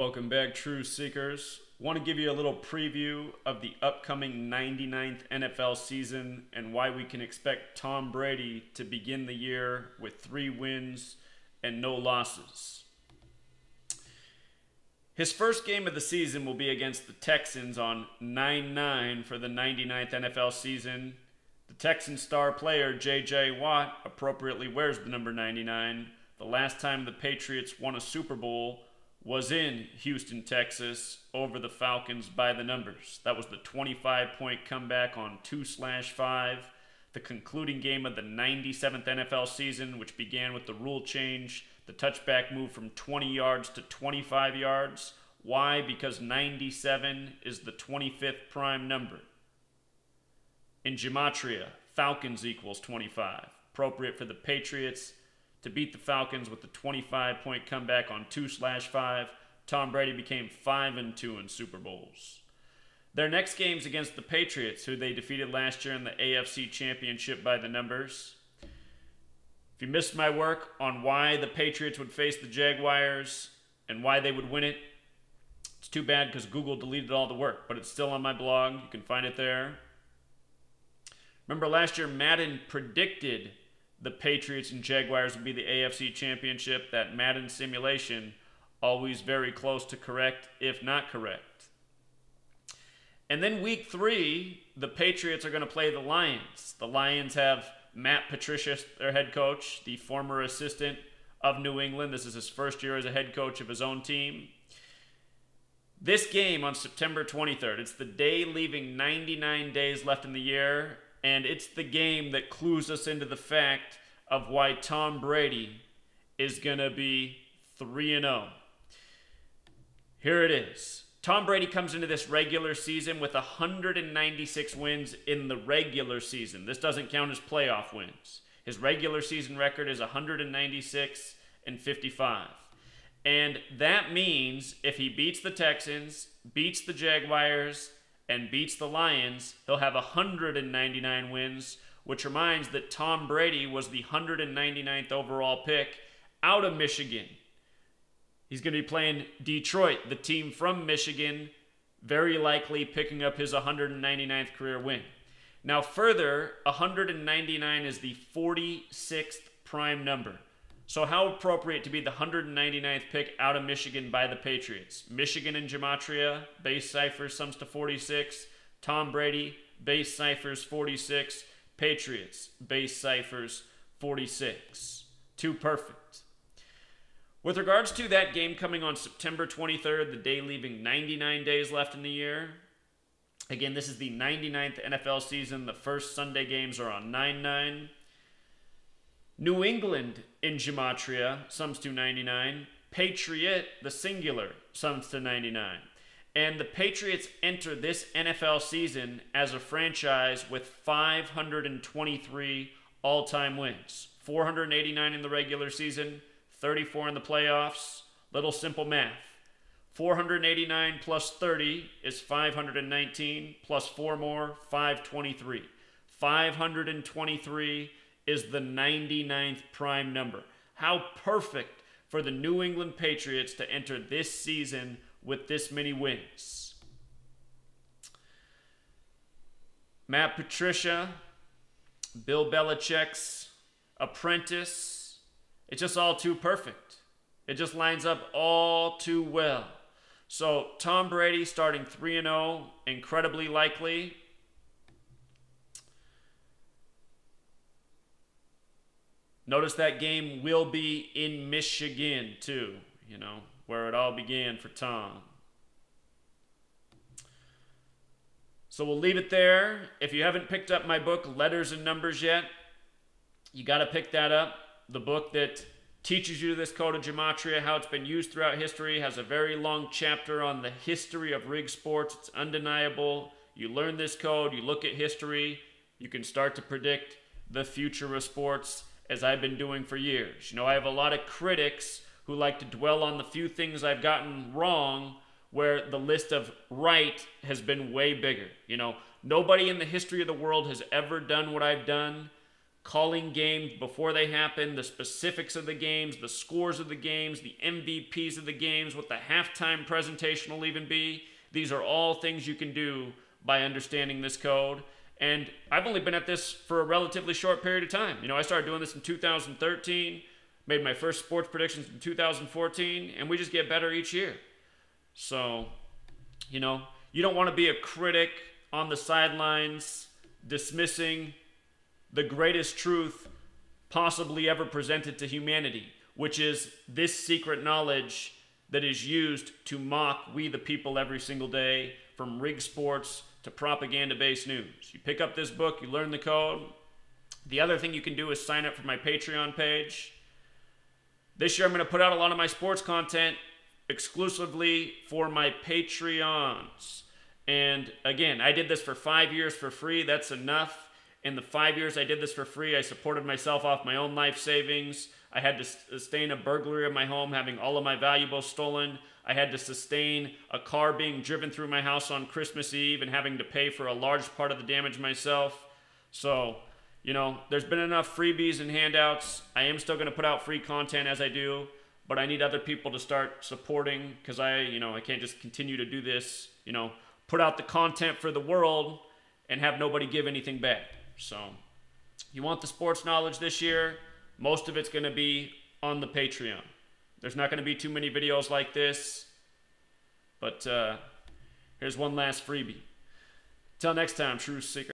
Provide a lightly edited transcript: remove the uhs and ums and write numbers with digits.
Welcome back, True Seekers. Want to give you a little preview of the upcoming 99th NFL season and why we can expect Tom Brady to begin the year with 3 wins and no losses. His first game of the season will be against the Texans on 9-9 for the 99th NFL season. The Texans star player J.J. Watt appropriately wears the number 99. The last time the Patriots won a Super Bowl was in Houston, Texas, over the Falcons by the numbers. That was the 25-point comeback on 2/5, the concluding game of the 97th NFL season, which began with the rule change. The touchback moved from 20 yards to 25 yards. Why? Because 97 is the 25th prime number. In Gematria, Falcons equals 25. Appropriate for the Patriots to beat the Falcons with the 25-point comeback on 2/5. Tom Brady became 5-2 in Super Bowls. Their next game's against the Patriots, who they defeated last year in the AFC Championship by the numbers. If you missed my work on why the Patriots would face the Jaguars and why they would win it, it's too bad because Google deleted all the work, but it's still on my blog. You can find it there. Remember last year, Madden predicted the Patriots and Jaguars would be the AFC Championship. That Madden simulation, always very close to correct, if not correct. And then week 3, the Patriots are going to play the Lions. The Lions have Matt Patricia, their head coach, the former assistant of New England. This is his first year as a head coach of his own team. This game on September 23rd, it's the day leaving 99 days left in the year, and it's the game that clues us into the fact of why Tom Brady is going to be 3-0. Here it is. Tom Brady comes into this regular season with 196 wins in the regular season. This doesn't count as playoff wins. His regular season record is 196-55. And that means if he beats the Texans, beats the Jaguars, and beats the Lions, he'll have 199 wins, which reminds that Tom Brady was the 199th overall pick out of Michigan. He's going to be playing Detroit, the team from Michigan, very likely picking up his 199th career win. Now further, 199 is the 46th prime number. So how appropriate to be the 199th pick out of Michigan by the Patriots. Michigan and Gematria, base cipher sums to 46. Tom Brady, base ciphers 46. Patriots, base ciphers 46. Too perfect. With regards to that game coming on September 23rd, the day leaving 99 days left in the year. Again, this is the 99th NFL season. The first Sunday games are on 9-9. New England in Gematria sums to 99. Patriot, the singular, sums to 99. And the Patriots enter this NFL season as a franchise with 523 all-time wins. 489 in the regular season, 34 in the playoffs. Little simple math. 489 plus 30 is 519, plus 4 more, 523. 523 is the 99th prime number. How perfect for the New England Patriots to enter this season with this many wins. Matt Patricia, Bill Belichick's apprentice. It's just all too perfect. It just lines up all too well. So Tom Brady starting 3-0, incredibly likely. Notice that game will be in Michigan, too, where it all began for Tom. So we'll leave it there. If you haven't picked up my book, Letters and Numbers, yet, you got to pick that up. The book that teaches you this code of Gematria, how it's been used throughout history, has a very long chapter on the history of rig sports. It's undeniable. You learn this code, you look at history, you can start to predict the future of sports, as I've been doing for years. I have a lot of critics who like to dwell on the few things I've gotten wrong, where the list of right has been way bigger. Nobody in the history of the world has ever done what I've done. calling games before they happen, the specifics of the games, the scores of the games, the MVPs of the games, what the halftime presentation will even be. These are all things you can do by understanding this code. And I've only been at this for a relatively short period of time. I started doing this in 2013, made my first sports predictions in 2014, and we just get better each year. So, you don't want to be a critic on the sidelines dismissing the greatest truth possibly ever presented to humanity, which is this secret knowledge that is used to mock we the people every single day, from rigged sports to propaganda-based news. You pick up this book, you learn the code. The other thing you can do is sign up for my Patreon page. This year I'm going to put out a lot of my sports content exclusively for my Patreons. And again, I did this for 5 years for free. That's enough. In the 5 years I did this for free, I supported myself off my own life savings. I had to sustain a burglary of my home, having all of my valuables stolen. I had to sustain a car being driven through my house on Christmas Eve and having to pay for a large part of the damage myself. So, there's been enough freebies and handouts. I am still going to put out free content as I do, but I need other people to start supporting, because I can't just continue to do this, put out the content for the world and have nobody give anything back. So, you want the sports knowledge this year? Most of it's going to be on the Patreon. There's not going to be too many videos like this, but here's one last freebie. Till next time, True Seeker.